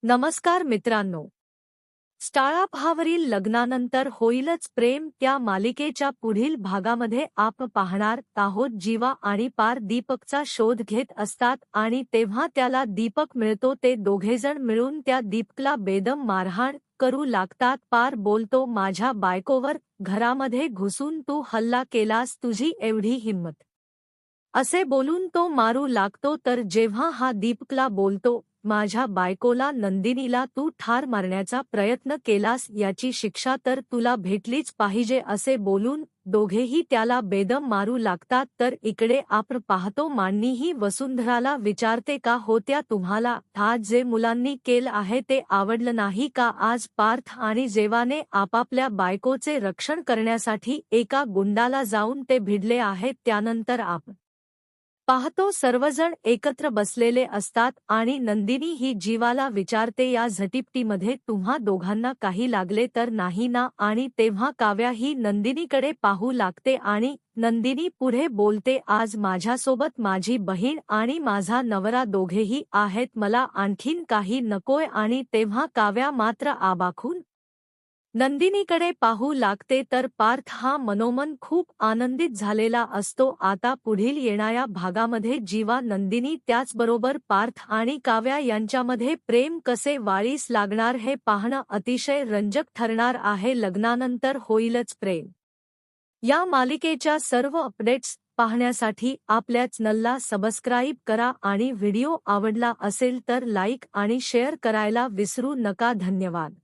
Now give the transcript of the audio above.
नमस्कार मित्रांनो. स्टारअपवरील लग्नानंतर होईलच प्रेम या मालिकेच्या पुढील भागामध्ये आपण पाहणार आहोत. जीवा आणि पार दीपकचा शोध घेत असतात आणि तेव्हा त्याला दीपक मिळतो. ते दोघेजण मिळून त्या दीपकला बेदम मारहाण करू लागतात. पार बोलतो, माझ्या बायकोवर घरामध्ये घुसून तू हल्ला केलास, तुझी एवढी हिंमत, असे बोलून तो मारू लागतो. तर जेव्हा हा दीपकला बोलतो, माझ्या बायकोला नंदिनीला तू ठार मारण्याचा प्रयत्न केलास, याची शिक्षा तर तुला भेटलीच पाहिजे, असे बोलून दोघेही त्याला बेदम मारू लागतात. तर इकडे आपण पाहतो, मांडणी ही वसुंधराला विचारते, का होत्या तुम्हाला? आज जे मुलांनी केलं आहे ते आवडलं नाही का? आज पार्थ आणि जेवाने आपापल्या बायकोचे रक्षण करण्यासाठी एका गुंडाला जाऊन ते भिडले आहेत. त्यानंतर आपण पाहतो सर्वजण एकत्र बसलेले असतात आणि नंदिनी ही जीवाला विचारते, या झटीपटीमध्ये तुम्हा दोघांना काही लागले तर नाही ना? आणि तेव्हा काव्या ही नंदिनीकडे पाहू लागते आणि नंदिनी पुढे बोलते, आज माझ्यासोबत माझी बहीण आणि माझा नवरा दोघेही आहेत, मला आणखीन काही नकोय. आणि तेव्हा काव्या मात्र आबाखून नंदिनीकडे पाहू लागते. तर पार्थ हा मनोमन खूप आनंदित झालेला असतो. आता पुढील येणाऱ्या भागामध्ये जीवा, नंदिनी त्याचबरोबर पार्थ आणि काव्या यांच्यामध्ये प्रेम कसे वाढीस लागणार हे पाहणं अतिशय रंजक ठरणार आहे. लग्नानंतर होईलच प्रेम या मालिकेच्या सर्व अपडेट्स पाहण्यासाठी आपल्या चॅनलला सबस्क्राईब करा आणि व्हिडिओ आवडला असेल तर लाईक आणि शेअर करायला विसरू नका. धन्यवाद.